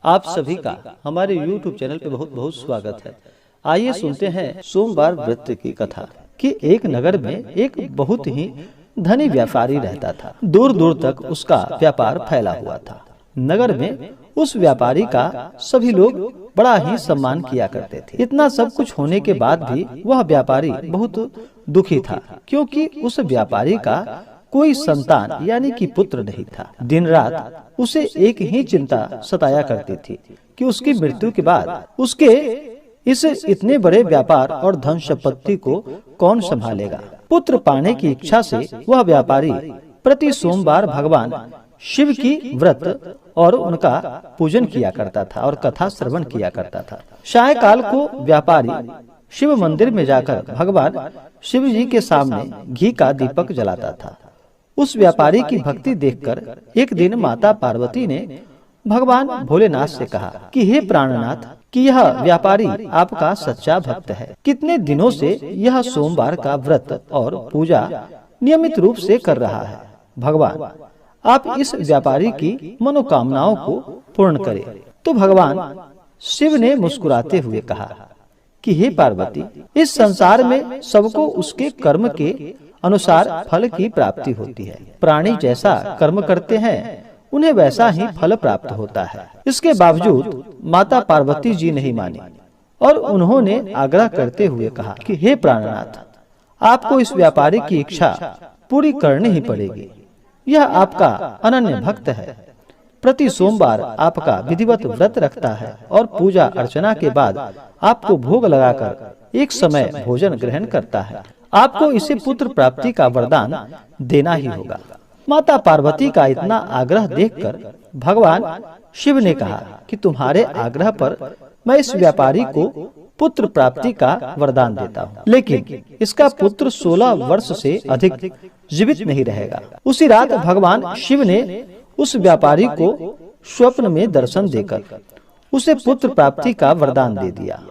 आप सभी का हमारे YouTube चैनल पे बहुत बहुत स्वागत है। आइए सुनते हैं सोमवार व्रत की कथा कि एक नगर में एक बहुत ही धनी व्यापारी रहता था। दूर दूर तक उसका व्यापार फैला हुआ था। नगर में उस व्यापारी का सभी लोग बड़ा ही सम्मान किया करते थे। इतना सब कुछ होने के बाद भी वह व्यापारी बहुत दुखी था, क्योंकि उस व्यापारी का कोई संतान यानी कि पुत्र नहीं था। दिन रात उसे एक ही चिंता सताया करती थी कि उसकी मृत्यु के बाद उसके इस इतने बड़े व्यापार और धन संपत्ति को कौन संभालेगा। पुत्र पाने की इच्छा से वह व्यापारी प्रति सोमवार भगवान शिव की व्रत और उनका पूजन किया करता था और कथा श्रवण किया करता था। सायंकाल को व्यापारी शिव मंदिर में जाकर भगवान शिव जी के सामने घी का दीपक जलाता था। उस व्यापारी की भक्ति देखकर एक दिन माता पार्वती ने भगवान भोलेनाथ से कहा कि हे प्राणनाथ, कि यह व्यापारी आपका सच्चा भक्त है। कितने दिनों से यह सोमवार का व्रत और पूजा नियमित रूप से कर रहा है। भगवान, आप इस व्यापारी की मनोकामनाओं को पूर्ण करें। तो भगवान शिव ने मुस्कुराते हुए कहा कि हे पार्वती, इस संसार में सबको उसके कर्म के अनुसार फल की प्राप्ति होती है। प्राणी जैसा कर्म करते हैं उन्हें वैसा ही फल प्राप्त होता है। इसके बावजूद माता पार्वती जी नहीं मानी और उन्होंने आग्रह करते हुए कहा कि हे प्राणनाथ, आपको इस व्यापारी की इच्छा पूरी करनी ही पड़ेगी। यह आपका अनन्य भक्त है। प्रति सोमवार आपका विधिवत व्रत रखता है और पूजा अर्चना के बाद आपको भोग लगाकर एक समय भोजन ग्रहण करता है। आपको इसे पुत्र प्राप्ति का वरदान देना ही होगा। माता पार्वती का इतना आग्रह देखकर भगवान शिव ने कहा कि तुम्हारे आग्रह पर मैं इस व्यापारी को पुत्र प्राप्ति का वरदान देता हूँ, लेकिन इसका पुत्र 16 वर्ष से अधिक जीवित नहीं रहेगा। उसी रात भगवान शिव ने उस व्यापारी को स्वप्न में दर्शन देकर उसे पुत्र प्राप्ति का वरदान दे दिया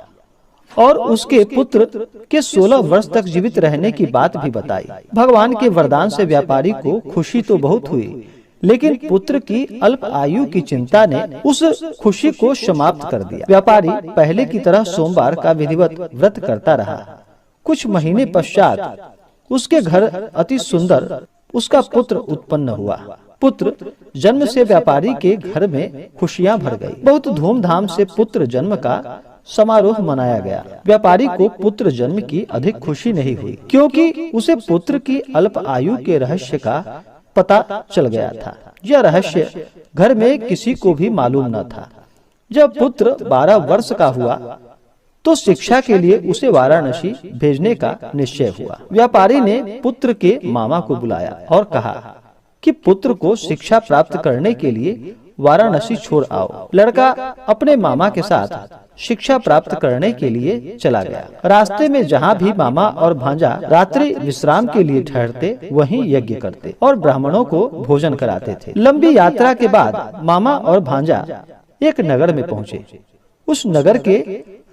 और उसके पुत्र के 16 वर्ष तक जीवित रहने की बात भी बताई। भगवान के वरदान से व्यापारी को खुशी तो बहुत हुई, लेकिन पुत्र की अल्प आयु की चिंता ने उस खुशी को समाप्त कर दिया। व्यापारी पहले की तरह सोमवार का विधिवत व्रत करता रहा। कुछ महीने पश्चात उसके घर अति सुंदर उसका पुत्र उत्पन्न हुआ। पुत्र जन्म से व्यापारी के घर में खुशियां भर गई। बहुत धूमधाम से पुत्र जन्म का समारोह मनाया गया। व्यापारी को पुत्र जन्म की अधिक खुशी नहीं हुई, क्योंकि उसे पुत्र की अल्प आयु के रहस्य का पता चल गया था। यह रहस्य घर में किसी को भी मालूम न था। जब पुत्र 12 वर्ष का हुआ तो शिक्षा के लिए उसे वाराणसी भेजने का निश्चय हुआ। व्यापारी ने पुत्र के मामा को बुलाया और कहा कि पुत्र को शिक्षा प्राप्त करने के लिए वाराणसी छोड़ आओ। लड़का अपने मामा के साथ शिक्षा प्राप्त करने के लिए चला गया। रास्ते में जहाँ भी मामा और भांजा रात्रि विश्राम के लिए ठहरते, वहीं यज्ञ करते और ब्राह्मणों को भोजन कराते थे। लंबी यात्रा के बाद मामा और भांजा एक नगर में पहुँचे। उस नगर के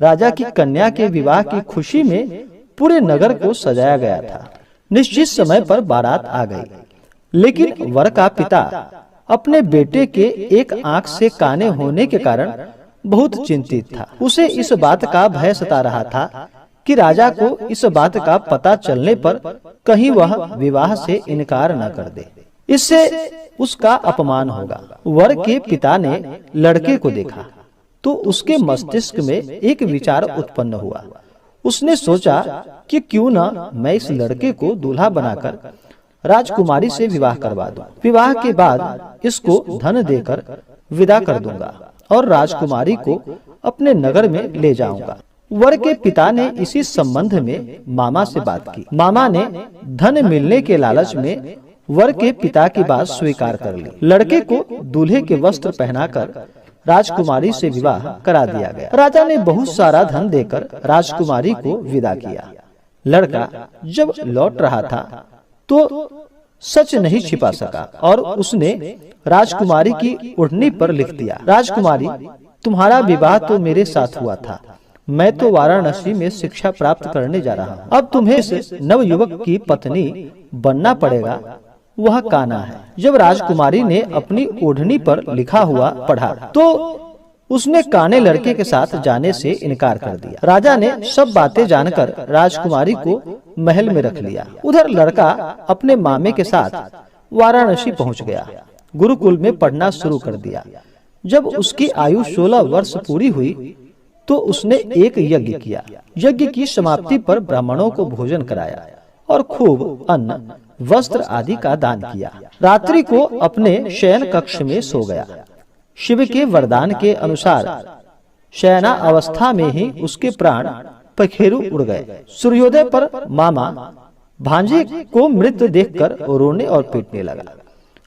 राजा की कन्या के विवाह की खुशी में पूरे नगर को सजाया गया था। निश्चित समय पर बारात आ गई, लेकिन वर का पिता अपने बेटे के एक आंख से काने होने के कारण बहुत चिंतित था। उसे इस बात का भय सता रहा था कि राजा को इस बात का पता चलने पर कहीं वह विवाह से इनकार न कर दे, इससे उसका अपमान होगा। वर के पिता ने लड़के को देखा तो उसके मस्तिष्क में एक विचार उत्पन्न हुआ। उसने सोचा कि क्यों न मैं इस लड़के को दूल्हा बनाकर राजकुमारी से विवाह करवा दूं। विवाह के बाद इसको धन देकर विदा कर दूंगा और राजकुमारी को अपने नगर में ले जाऊंगा। वर के पिता ने इसी संबंध में मामा से बात की। मामा ने धन मिलने के लालच में वर के पिता की बात स्वीकार कर ली। लड़के को दूल्हे के वस्त्र पहनाकर राजकुमारी से विवाह करा दिया गया। राजा ने बहुत सारा धन देकर राजकुमारी को विदा किया। लड़का जब लौट रहा था तो सच नहीं छिपा सका और उसने राजकुमारी की ओढ़नी पर लिख दिया, राजकुमारी, तुम्हारा विवाह तो मेरे साथ हुआ था। मैं तो वाराणसी में शिक्षा प्राप्त करने जा रहा हूँ। अब तुम्हें इस नवयुवक की पत्नी बनना पड़ेगा। वह काना है। जब राजकुमारी ने अपनी ओढ़नी पर लिखा हुआ पढ़ा तो उसने काने लड़के के साथ जाने से इनकार कर दिया। राजा ने सब बातें जानकर राजकुमारी को महल में रख लिया। उधर लड़का अपने मामे के साथ वाराणसी पहुंच गया। गुरुकुल में पढ़ना शुरू कर दिया। जब उसकी आयु 16 वर्ष पूरी हुई तो उसने एक यज्ञ किया। यज्ञ की समाप्ति पर ब्राह्मणों को भोजन कराया और खूब अन्न, वस्त्र आदि का दान किया। रात्रि को अपने शयन कक्ष में सो गया। शिव के वरदान के अनुसार शयना अवस्था में ही उसके प्राण पखेरु उड़ गए। सूर्योदय पर मामा भांजे को मृत देखकर रोने और पीटने लगा।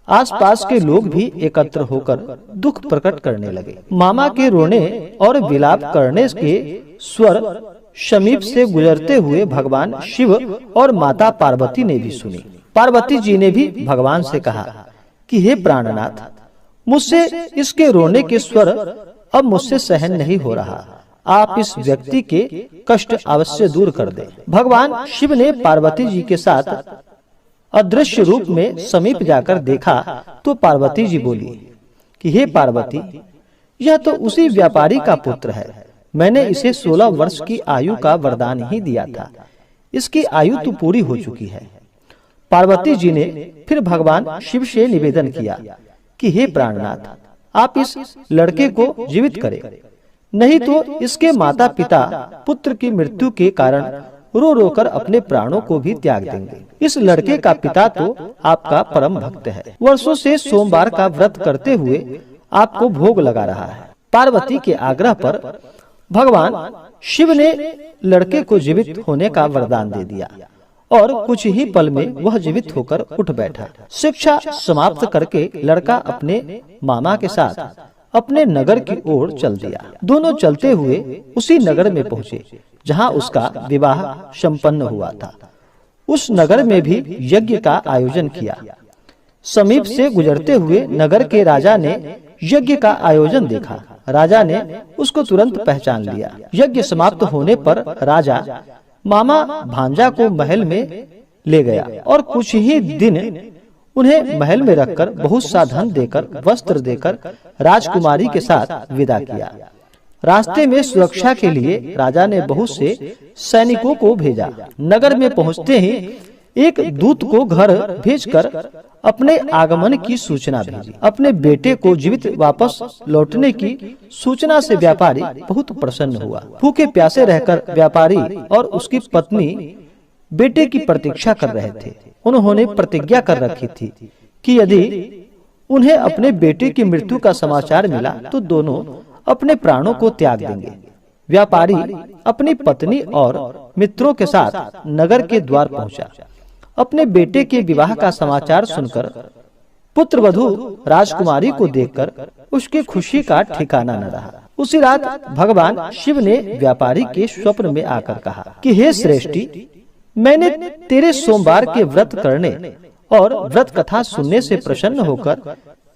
आसपास के लोग भी एकत्र होकर दुख प्रकट करने लगे। मामा के रोने और विलाप करने के स्वर समीप से गुजरते हुए भगवान शिव और माता पार्वती ने भी सुनी। पार्वती जी ने भी भगवान से कहा कि हे प्राणनाथ, मुझसे इसके रोने के स्वर अब मुझसे सहन नहीं हो रहा। आप इस व्यक्ति के कष्ट अवश्य दूर कर दें। भगवान शिव ने पार्वती जी के साथ अदृश्य रूप में समीप जाकर देखा तो पार्वती जी बोली कि हे पार्वती, यह तो उसी व्यापारी का पुत्र है। मैंने इसे 16 वर्ष की आयु का वरदान ही दिया था। इसकी आयु तो पूरी हो चुकी है। पार्वती जी ने फिर भगवान शिव से निवेदन किया कि हे प्राणनाथ, आप इस लड़के को जीवित करें, नहीं तो इसके माता पिता पुत्र की मृत्यु के कारण रो रो कर अपने प्राणों को भी त्याग देंगे। इस लड़के का पिता तो आपका परम भक्त है, वर्षों से सोमवार का व्रत करते हुए आपको भोग लगा रहा है। पार्वती के आग्रह पर भगवान शिव ने लड़के को जीवित होने का वरदान दे दिया और कुछ ही पल में वह जीवित होकर उठ बैठा। शिक्षा समाप्त करके लड़का अपने मामा के साथ अपने नगर की ओर चल दिया। दोनों चलते हुए उसी नगर में पहुँचे जहाँ उसका विवाह संपन्न हुआ था। उस नगर में भी यज्ञ का आयोजन किया। समीप से गुजरते हुए नगर के राजा ने यज्ञ का आयोजन देखा। राजा ने उसको तुरंत पहचान लिया। यज्ञ समाप्त होने पर राजा मामा भांजा को महल में ले गया और कुछ ही दिन उन्हें महल में रखकर बहुत सा धन देकर, वस्त्र देकर राजकुमारी के साथ विदा किया। रास्ते में सुरक्षा के लिए राजा ने बहुत से सैनिकों को भेजा। नगर में पहुंचते ही एक दूत को घर भेजकर अपने आगमन की सूचना भेजी। अपने बेटे को जीवित वापस लौटने की सूचना से व्यापारी बहुत प्रसन्न हुआ। भूखे प्यासे रहकर व्यापारी और उसकी पत्नी बेटे की प्रतीक्षा कर रहे थे। उन्होंने प्रतिज्ञा कर रखी थी कि यदि उन्हें अपने बेटे की मृत्यु का समाचार मिला तो दोनों अपने प्राणों को त्याग देंगे। व्यापारी अपनी पत्नी और मित्रों के साथ नगर के द्वार पहुंचा। अपने बेटे के विवाह का समाचार सुनकर पुत्रवधू राजकुमारी को देखकर उसकी खुशी का ठिकाना न रहा। उसी रात भगवान शिव ने व्यापारी के स्वप्न में आकर कहा कि हे श्रेष्ठी, मैंने तेरे सोमवार के व्रत करने और व्रत कथा सुनने से प्रसन्न होकर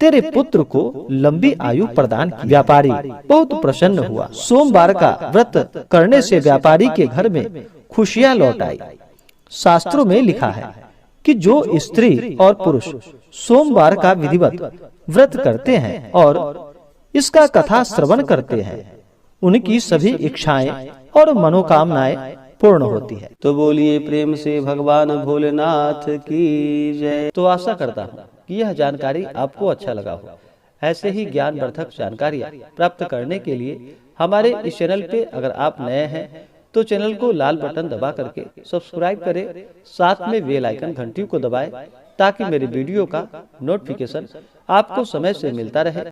तेरे पुत्र को लंबी आयु प्रदान की। व्यापारी बहुत प्रसन्न हुआ। सोमवार का व्रत करने से व्यापारी के घर में खुशियां लौट आई। शास्त्रों में लिखा है कि जो स्त्री और पुरुष सोमवार का विधिवत व्रत करते हैं और इसका कथा श्रवण करते हैं, उनकी सभी इच्छाएं और मनोकामनाएं पूर्ण होती है। तो बोलिए प्रेम से भगवान भोलेनाथ की जय। तो आशा करता हूँ कि यह जानकारी आपको अच्छा लगा हो। ऐसे ही ज्ञानवर्धक जानकारियाँ प्राप्त करने के लिए हमारे इस चैनल पे अगर आप नए हैं तो चैनल को लाल बटन दबा करके सब्सक्राइब करें, साथ में बेल आइकन घंटी को दबाएं ताकि मेरे वीडियो का नोटिफिकेशन आपको समय से मिलता रहे।